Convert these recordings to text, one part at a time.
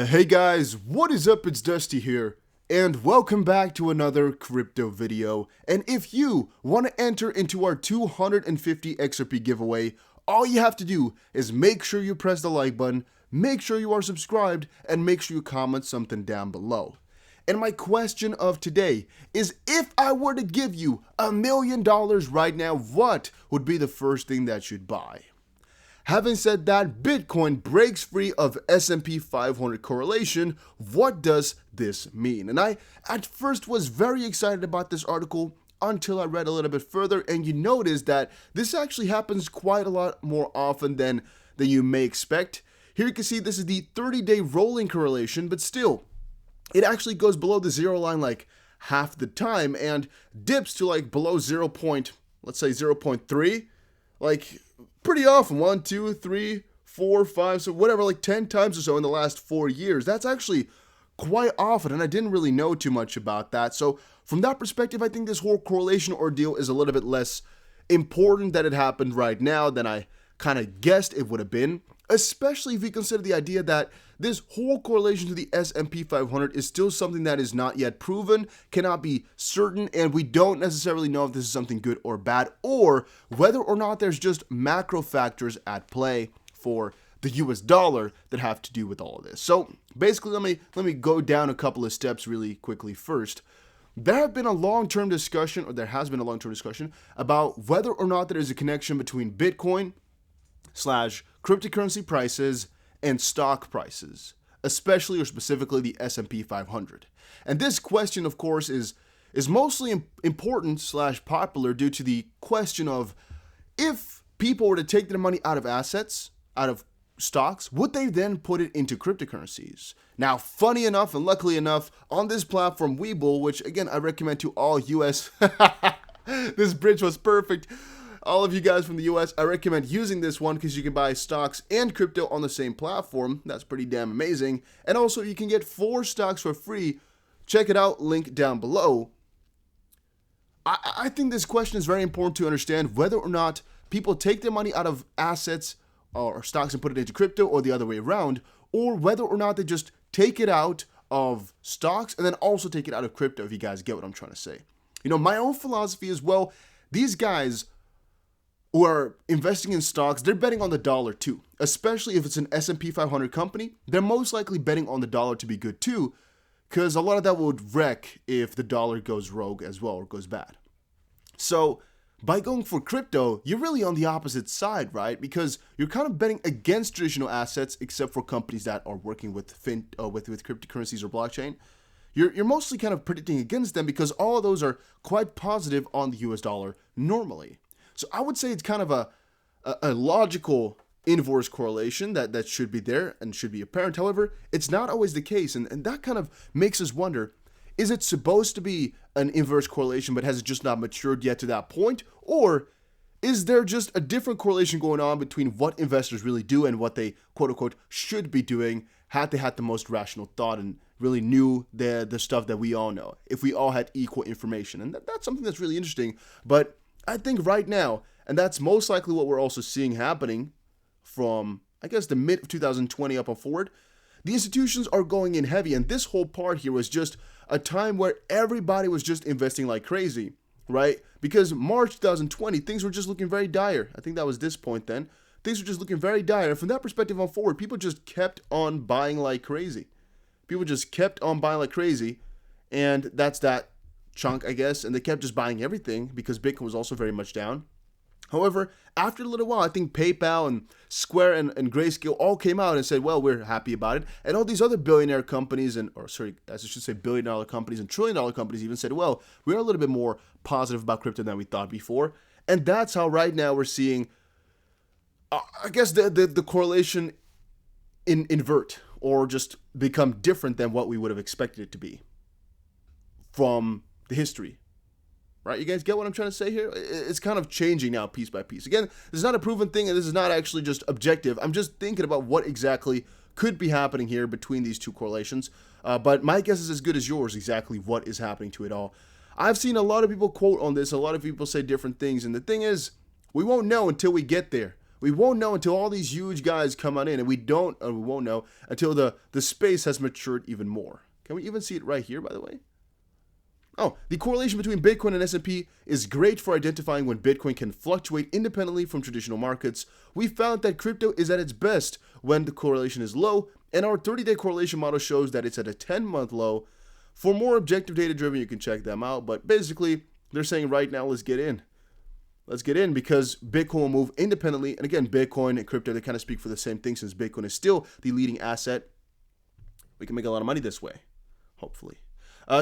Hey guys, what is up? It's Dusty here, and welcome back to another crypto video. And if you want to enter into our 250 XRP giveaway, all you have to do is make sure you press the like button, make sure you are subscribed, and make sure you comment something down below. And my question of today is, if I were to give you $1 million right now, what would be the first thing that you'd buy? Having said that, Bitcoin breaks free of S&P 500 correlation. What does this mean? And I at first was very excited about this article until I read a little bit further, and you notice that this actually happens quite a lot more often than you may expect. Here you can see this is the 30-day rolling correlation, but still, it actually goes below the zero line like half the time and dips to like below 0. Let's say 0.3, like pretty often, 1, 2, 3, 4, 5, so whatever, like 10 times or so in the last 4 years. That's actually quite often, and I didn't really know too much about that. So from that perspective, I think this whole correlation ordeal is a little bit less important that it happened right now than I kind of guessed it would have been, especially if you consider the idea that this whole correlation to the S&P 500 is still something that is not yet proven, cannot be certain, and we don't necessarily know if this is something good or bad, or whether or not there's just macro factors at play for the US dollar that have to do with all of this. So basically, let me go down a couple of steps really quickly first. There has been a long-term discussion about whether or not there is a connection between Bitcoin / cryptocurrency prices and stock prices, especially or specifically the S&P 500. And this question, of course, is mostly important / popular due to the question of, if people were to take their money out of assets, out of stocks, would they then put it into cryptocurrencies? Now, funny enough and luckily enough, on this platform Webull, which again I recommend to all US, this bridge was perfect. All of you guys from the US, I recommend using this one because you can buy stocks and crypto on the same platform. That's pretty damn amazing. And also, you can get 4 stocks for free. Check it out, link down below. I think this question is very important to understand whether or not people take their money out of assets or stocks and put it into crypto, or the other way around, or whether or not they just take it out of stocks and then also take it out of crypto, if you guys get what I'm trying to say. You know, my own philosophy is, well, these guys who are investing in stocks, they're betting on the dollar too. Especially if it's an S&P 500 company, they're most likely betting on the dollar to be good too, because a lot of that would wreck if the dollar goes rogue as well or goes bad. So by going for crypto, you're really on the opposite side, right? Because you're kind of betting against traditional assets, except for companies that are working with cryptocurrencies or blockchain. You're mostly kind of predicting against them because all of those are quite positive on the US dollar normally. So I would say it's kind of a logical inverse correlation that should be there and should be apparent. However, it's not always the case, and that kind of makes us wonder, is it supposed to be an inverse correlation, but has it just not matured yet to that point? Or is there just a different correlation going on between what investors really do and what they, quote unquote, should be doing had they had the most rational thought and really knew the stuff that we all know, if we all had equal information? And that's something that's really interesting. But I think right now, and that's most likely what we're also seeing happening from, I guess, the mid of 2020 up and forward, the institutions are going in heavy, and this whole part here was just a time where everybody was just investing like crazy, right? Because March 2020, things were just looking very dire. I think that was this point then. Things were just looking very dire, and from that perspective on forward, people just kept on buying like crazy. People just kept on buying like crazy, and that's that chunk, I guess, and they kept just buying everything because Bitcoin was also very much down. However, after a little while, I think PayPal and Square and Grayscale all came out and said, well, we're happy about it. And all these other billionaire companies billion-dollar companies and trillion-dollar companies even said, well, we're a little bit more positive about crypto than we thought before. And that's how right now we're seeing, I guess, the correlation invert or just become different than what we would have expected it to be from the history, right? You guys get what I'm trying to say here? It's kind of changing now piece by piece. Again, this is not a proven thing, and this is not actually just objective. I'm just thinking about what exactly could be happening here between these two correlations. But my guess is as good as yours, exactly what is happening to it all. I've seen a lot of people quote on this. A lot of people say different things. And the thing is, we won't know until we get there. We won't know until all these huge guys come on in, and we won't know until the space has matured even more. Can we even see it right here, by the way? Oh, the correlation between Bitcoin and S&P is great for identifying when Bitcoin can fluctuate independently from traditional markets. We found that crypto is at its best when the correlation is low, and our 30-day correlation model shows that it's at a 10-month low. For more objective data driven, you can check them out, but basically, they're saying right now, let's get in. Let's get in because Bitcoin will move independently. And again, Bitcoin and crypto, they kind of speak for the same thing since Bitcoin is still the leading asset. We can make a lot of money this way, hopefully.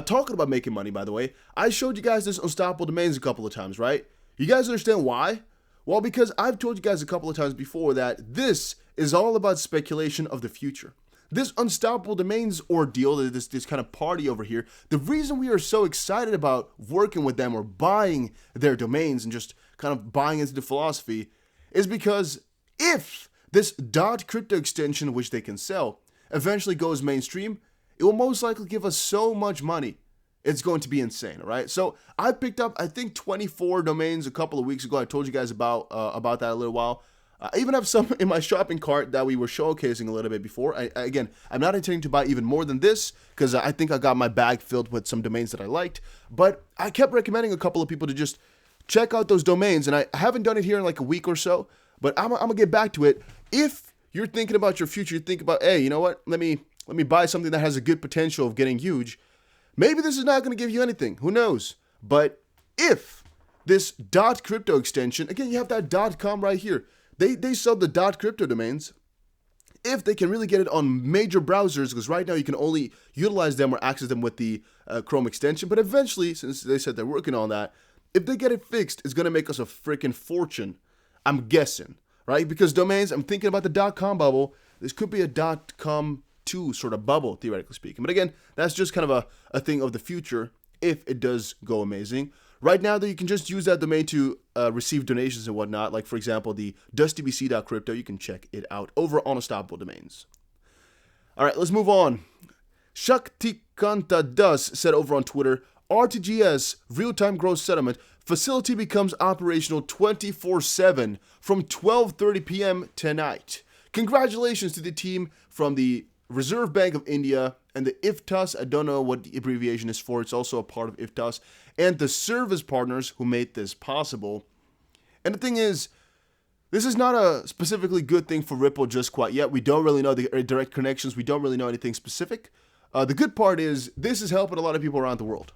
Talking about making money, by the way, I showed you guys this unstoppable domains a couple of times, right? You guys understand why? Well, because I've told you guys a couple of times before that this is all about speculation of the future. This unstoppable domains ordeal, this kind of party over here, the reason we are so excited about working with them or buying their domains and just kind of buying into the philosophy is because if this .crypto extension, which they can sell, eventually goes mainstream, it will most likely give us so much money. It's going to be insane, all right? So I picked up, I think, 24 domains a couple of weeks ago. I told you guys about that a little while. I even have some in my shopping cart that we were showcasing a little bit before. Again, I'm not intending to buy even more than this because I think I got my bag filled with some domains that I liked. But I kept recommending a couple of people to just check out those domains. And I haven't done it here in like a week or so, but I'm going to get back to it. If you're thinking about your future, you think about, hey, you know what? Let me buy something that has a good potential of getting huge. Maybe this is not going to give you anything. Who knows? But if this .crypto extension, again, you have that .com right here. They sell the .crypto domains. If they can really get it on major browsers, because right now you can only utilize them or access them with the Chrome extension. But eventually, since they said they're working on that, if they get it fixed, it's going to make us a freaking fortune. I'm guessing, right? Because domains, I'm thinking about the .com bubble. This could be a .com 2 sort of bubble, theoretically speaking. But again, that's just kind of a thing of the future if it does go amazing. Right now, though, you can just use that domain to receive donations and whatnot. Like, for example, the dustybc.crypto. You can check it out over on Unstoppable Domains. All right, let's move on. Shaktikanta Das said over on Twitter, RTGS, real-time gross settlement, facility becomes operational 24/7 from 12:30 p.m. tonight. Congratulations to the team from the Reserve Bank of India and the IFTAS, I don't know what the abbreviation is for, it's also a part of IFTAS, and the service partners who made this possible. And the thing is, this is not a specifically good thing for Ripple just quite yet. We don't really know the direct connections. We don't really know anything specific. The good part is this is helping a lot of people around the world.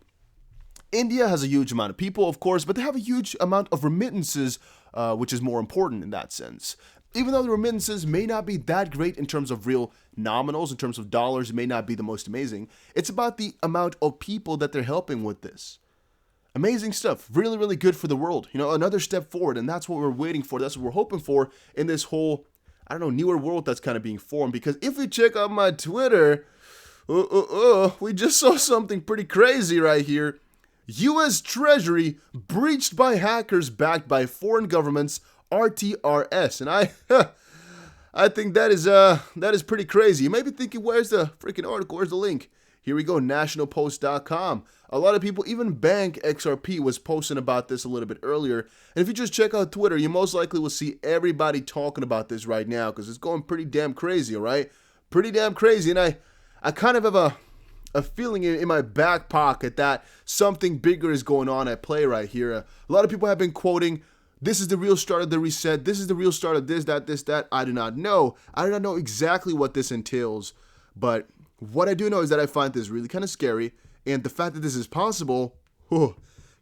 India has a huge amount of people, of course, but they have a huge amount of remittances, which is more important in that sense. Even though the remittances may not be that great in terms of real nominals, in terms of dollars, it may not be the most amazing. It's about the amount of people that they're helping with this. Amazing stuff. Really, really good for the world. You know, another step forward, and that's what we're waiting for. That's what we're hoping for in this whole, newer world that's kind of being formed. Because if we check out my Twitter, we just saw something pretty crazy right here. U.S. Treasury breached by hackers backed by foreign governments, RTGS, and I think that is pretty crazy. You may be thinking, where's the freaking article? Where's the link? Here we go, nationalpost.com. A lot of people, even Bank XRP was posting about this a little bit earlier. And if you just check out Twitter, you most likely will see everybody talking about this right now because it's going pretty damn crazy, all right? Pretty damn crazy, and I kind of have a feeling in my back pocket that something bigger is going on at play right here. A lot of people have been quoting, this is the real start of the reset. This is the real start of this, that. I do not know. I do not know exactly what this entails. But what I do know is that I find this really kind of scary. And the fact that this is possible,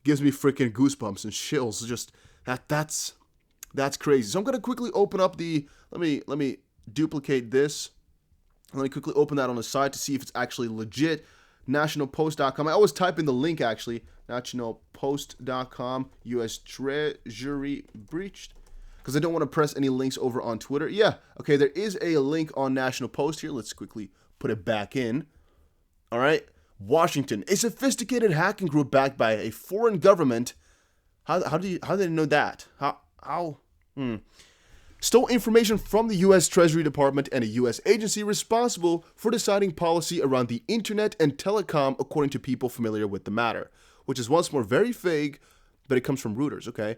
gives me freaking goosebumps and chills. Just that's crazy. So I'm going to quickly open up let me duplicate this. Let me quickly open that on the side to see if it's actually legit. Nationalpost.com. I always type in the link, actually. Nationalpost.com. U.S. Treasury breached. Because I don't want to press any links over on Twitter. Yeah. Okay, there is a link on National Post here. Let's quickly put it back in. All right. Washington. A sophisticated hacking group backed by a foreign government. How did they know that? How? Stole information from the U.S. Treasury Department and a U.S. agency responsible for deciding policy around the internet and telecom, according to people familiar with the matter, which is once more very vague, but it comes from Reuters, okay?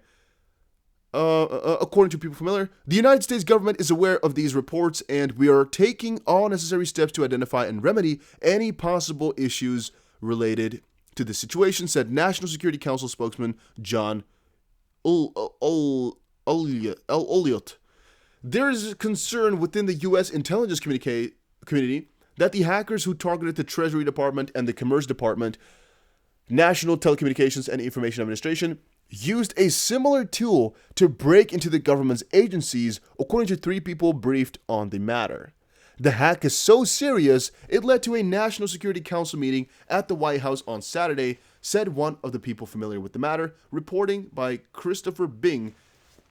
according to people familiar, the United States government is aware of these reports, and we are taking all necessary steps to identify and remedy any possible issues related to the situation, said National Security Council spokesman John Olliott. There is concern within the U.S. intelligence community that the hackers who targeted the Treasury Department and the Commerce Department, National Telecommunications and Information Administration, used a similar tool to break into the government's agencies, according to 3 people briefed on the matter. The hack is so serious, it led to a National Security Council meeting at the White House on Saturday, said one of the people familiar with the matter, reporting by Christopher Bing,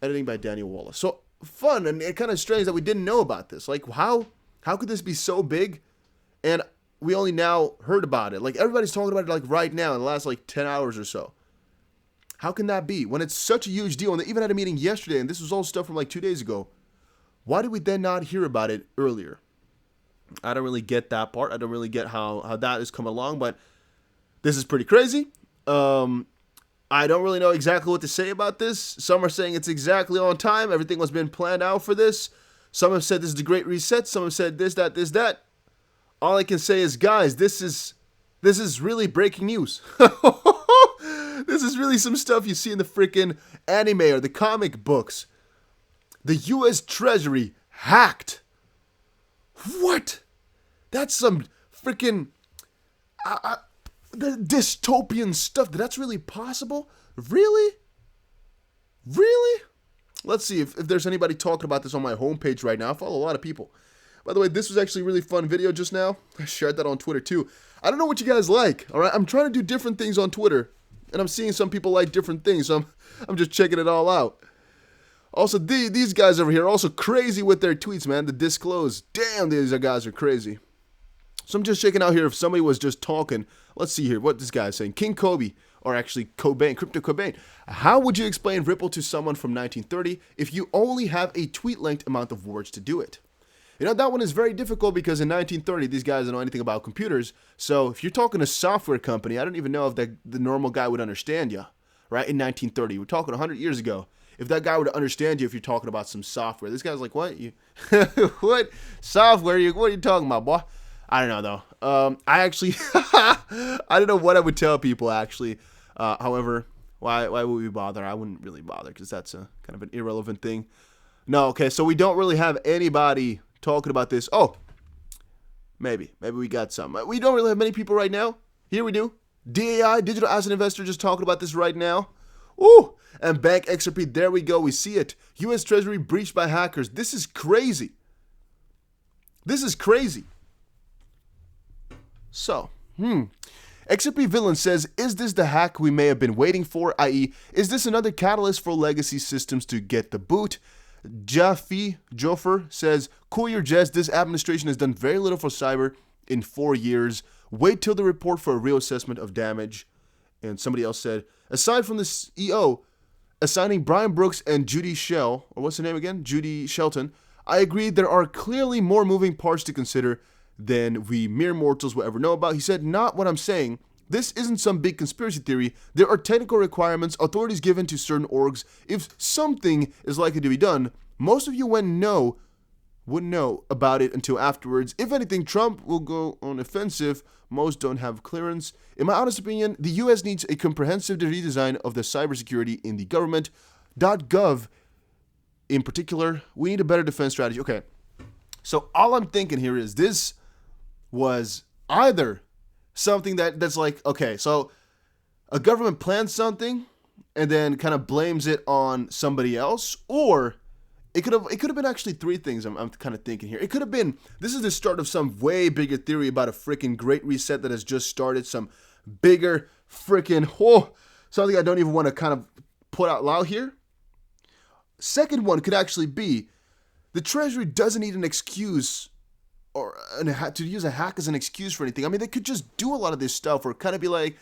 editing by Daniel Wallace. So fun, and it kind of strange that we didn't know about this. Like, how could this be so big, and we only now heard about it? Like, everybody's talking about it, like, right now, in the last, like, 10 hours or so. How can that be? When it's such a huge deal, and they even had a meeting yesterday, and this was all stuff from, like, 2 days ago. Why did we then not hear about it earlier? I don't really get that part. I don't really get how that is coming along, but this is pretty crazy. I don't really know exactly what to say about this. Some are saying it's exactly on time. Everything was been planned out for this. Some have said this is the Great Reset. Some have said this, that. All I can say is, guys, this is really breaking news. This is really some stuff you see in the freaking anime or the comic books. The U.S. Treasury hacked. What? That's some freaking the dystopian stuff. That's really possible? Really? Let's see if there's anybody talking about this on my homepage right now. I follow a lot of people. By the way, this was actually a really fun video just now. I shared that on Twitter too. I don't know what you guys like, all right? I'm trying to do different things on Twitter, and I'm seeing some people like different things, so I'm just checking it all out. Also, these guys over here are also crazy with their tweets, man. The disclose. Damn, these guys are crazy. So I'm just checking out here if somebody was just talking. Let's see here what this guy is saying. King Kobe, or actually Cobain, Crypto Cobain. How would you explain Ripple to someone from 1930 if you only have a tweet-length amount of words to do it? You know, that one is very difficult because in 1930, these guys don't know anything about computers. So if you're talking to a software company, I don't even know if the normal guy would understand you, right? In 1930, we're talking 100 years ago. If that guy would understand you if you're talking about some software. This guy's like, what? What software? What are you talking about, boy? I don't know, though. I actually, I don't know what I would tell people, actually. However, why would we bother? I wouldn't really bother because that's a kind of an irrelevant thing. No, okay, so we don't really have anybody talking about this. Oh, maybe we got some. We don't really have many people right now. Here we do. DAI, Digital Asset Investor, just talking about this right now. Ooh, and Bank XRP, there we go. We see it. U.S. Treasury breached by hackers. This is crazy. This is crazy. So, XRP Villain says, is this the hack we may have been waiting for? I.e., is this another catalyst for legacy systems to get the boot? Joffer says, cool your jets. This administration has done very little for cyber in 4 years. Wait till the report for a real assessment of damage. And somebody else said, aside from the CEO assigning Brian Brooks and Judy Shell, or what's her name again? Judy Shelton, I agree there are clearly more moving parts to consider than we mere mortals will ever know about. He said, not what I'm saying. This isn't some big conspiracy theory. There are technical requirements, authorities given to certain orgs. If something is likely to be done, most of you wouldn't know about it until afterwards. If anything, Trump will go on offensive. Most don't have clearance. In my honest opinion, the U.S. needs a comprehensive redesign of the cybersecurity in the government. .gov, in particular, we need a better defense strategy. Okay, so all I'm thinking here is this was either something that's like, okay, so a government plans something and then kind of blames it on somebody else, or it could have been actually 3 things I'm kind of thinking here. It could have been, this is the start of some way bigger theory about a freaking great reset that has just started, some bigger freaking, something I don't even want to kind of put out loud here. Second one could actually be the Treasury doesn't need an excuse or to use a hack as an excuse for anything. I mean, they could just do a lot of this stuff or kind of be like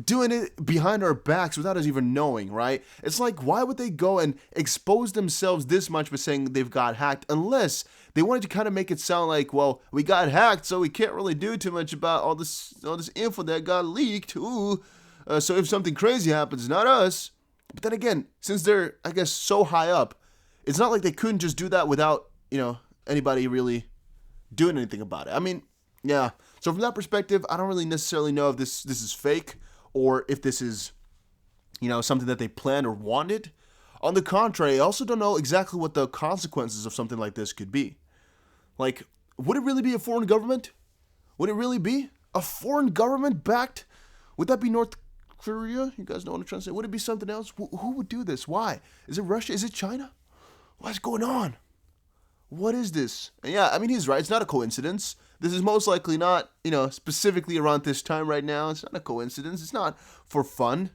doing it behind our backs without us even knowing, right? It's like, why would they go and expose themselves this much by saying they've got hacked unless they wanted to kind of make it sound like, well, we got hacked, so we can't really do too much about all this info that got leaked. So if something crazy happens, not us. But then again, since they're, I guess, so high up, it's not like they couldn't just do that without, anybody really doing anything about it. I mean, yeah. So from that perspective, I don't really necessarily know if this is fake or if this is, something that they planned or wanted. On the contrary, I also don't know exactly what the consequences of something like this could be. Like, would it really be a foreign government? Would it really be a foreign government backed? Would that be North Korea? You guys know what I'm trying to say. Would it be something else? Who would do this? Why? Is it Russia? Is it China? What's going on? What is this? And yeah, I mean, he's right. It's not a coincidence. This is most likely not, specifically around this time right now. It's not a coincidence. It's not for fun.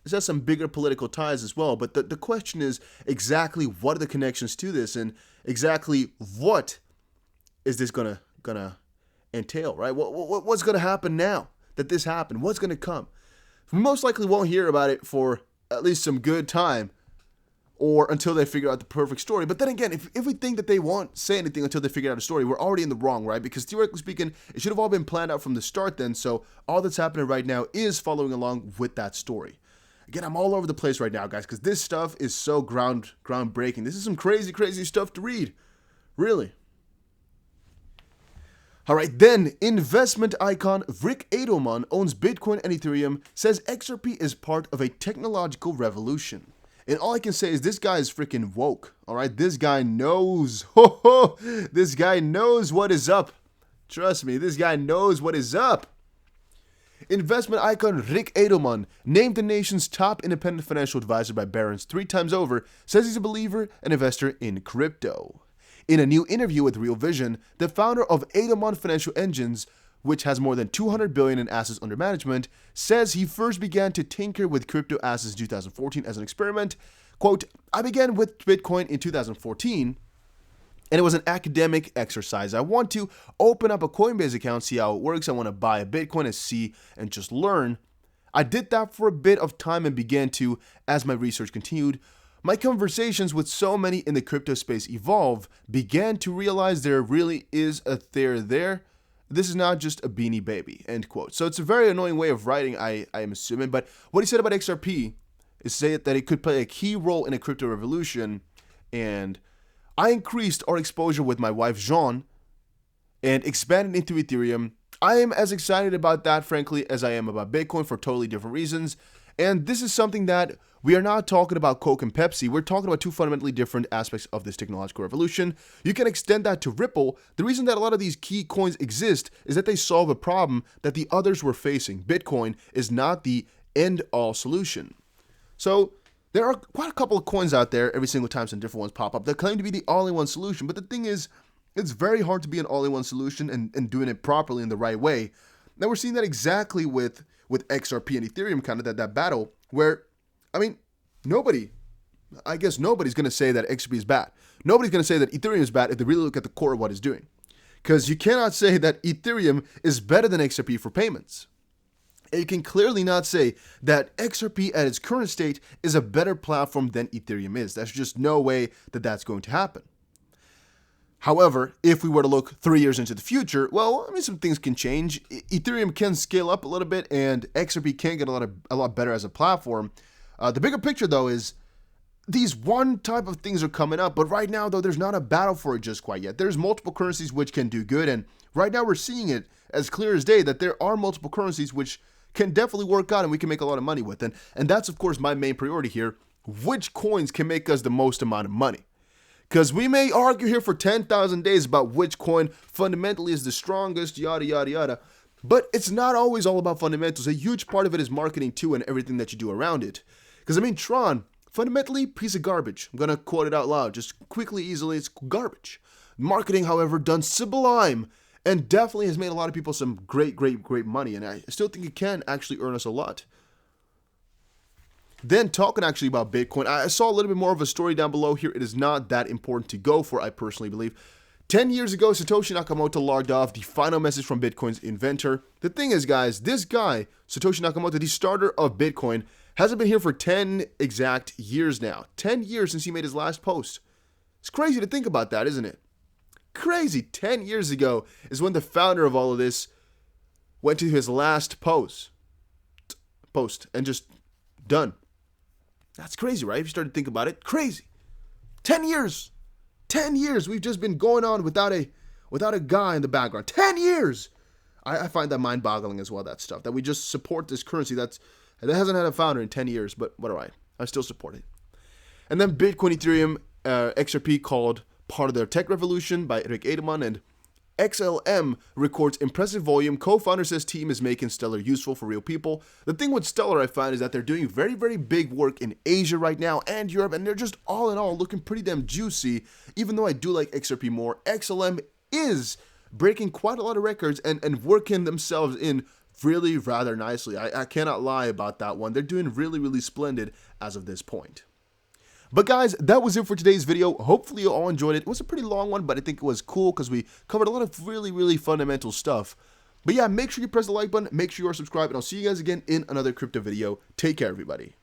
This has some bigger political ties as well. But the question is exactly what are the connections to this, and exactly what is this gonna entail, right? What's gonna happen now that this happened? What's gonna come? We most likely won't hear about it for at least some good time, or until they figure out the perfect story. But then again, if we think that they won't say anything until they figure out a story, we're already in the wrong, right? Because theoretically speaking, it should have all been planned out from the start then. So all that's happening right now is following along with that story. Again, I'm all over the place right now, guys, because this stuff is so groundbreaking. This is some crazy, crazy stuff to read. Really. All right, then, investment icon Rick Edelman owns Bitcoin and Ethereum, says XRP is part of a technological revolution. And all I can say is this guy is freaking woke, all right? This guy knows. This guy knows what is up. Trust me, this guy knows what is up. Investment icon Rick Edelman, named the nation's top independent financial advisor by Barron's 3 times over, says he's a believer and investor in crypto. In a new interview with Real Vision, the founder of Edelman Financial Engines, which has more than $200 billion in assets under management, says he first began to tinker with crypto assets in 2014 as an experiment. Quote, I began with Bitcoin in 2014, and it was an academic exercise. I want to open up a Coinbase account, see how it works. I want to buy a Bitcoin and see and just learn. I did that for a bit of time and began to, as my research continued, my conversations with so many in the crypto space evolve, began to realize there really is a there. This is not just a beanie baby, end quote. So it's a very annoying way of writing, I am assuming. But what he said about XRP is say that it could play a key role in a crypto revolution. And I increased our exposure with my wife, Jean, and expanded into Ethereum. I am as excited about that, frankly, as I am about Bitcoin for totally different reasons. And this is something that we are not talking about Coke and Pepsi. We're talking about 2 fundamentally different aspects of this technological revolution. You can extend that to Ripple. The reason that a lot of these key coins exist is that they solve a problem that the others were facing. Bitcoin is not the end-all solution. So there are quite a couple of coins out there every single time some different ones pop up that claim to be the all-in-one solution. But the thing is, it's very hard to be an all-in-one solution and doing it properly in the right way. Now we're seeing that exactly with XRP and Ethereum, kind of that battle where, I mean, nobody's going to say that XRP is bad. Nobody's going to say that Ethereum is bad if they really look at the core of what it's doing. Because you cannot say that Ethereum is better than XRP for payments. And you can clearly not say that XRP at its current state is a better platform than Ethereum is. There's just no way that that's going to happen. However, if we were to look 3 years into the future, well, I mean, some things can change. Ethereum can scale up a little bit, and XRP can get a lot better as a platform. The bigger picture, though, is these one type of things are coming up, but right now, though, there's not a battle for it just quite yet. There's multiple currencies which can do good, and right now we're seeing it as clear as day that there are multiple currencies which can definitely work out and we can make a lot of money with. And that's, of course, my main priority here. Which coins can make us the most amount of money? Because we may argue here for 10,000 days about which coin fundamentally is the strongest, yada, yada, yada. But it's not always all about fundamentals. A huge part of it is marketing too and everything that you do around it. Because, I mean, Tron, fundamentally, piece of garbage. I'm going to quote it out loud, just quickly, easily, it's garbage. Marketing, however, done sublime and definitely has made a lot of people some great money. And I still think it can actually earn us a lot. Then talking actually about Bitcoin, I saw a little bit more of a story down below here. It is not that important to go for, I personally believe. 10 years ago, Satoshi Nakamoto logged off the final message from Bitcoin's inventor. The thing is, guys, this guy, Satoshi Nakamoto, the starter of Bitcoin, hasn't been here for 10 exact years now. 10 years since he made his last post. It's crazy to think about that, isn't it? Crazy. 10 years ago is when the founder of all of this went to his last post and just done. That's crazy, right? If you start to think about it, crazy. 10 years. 10 years we've just been going on without a guy in the background. 10 years. I find that mind-boggling as well, that stuff. That we just support this currency that hasn't had a founder in 10 years, but what alright. I still support it. And then Bitcoin, Ethereum, XRP called part of their tech revolution by Rick Edelman, and XLM records impressive volume. Co-founder says team is making Stellar useful for real people. The thing with Stellar I find is that they're doing very, very big work in Asia right now and Europe, and they're just all in all looking pretty damn juicy. Even though I do like XRP more, XLM is breaking quite a lot of records and working themselves in really rather nicely. I cannot lie about that one. They're doing really, really splendid as of this point. But guys, that was it for today's video. Hopefully you all enjoyed it. It was a pretty long one, but I think it was cool because we covered a lot of really, really fundamental stuff. But yeah, make sure you press the like button, make sure you are subscribed, and I'll see you guys again in another crypto video. Take care, everybody.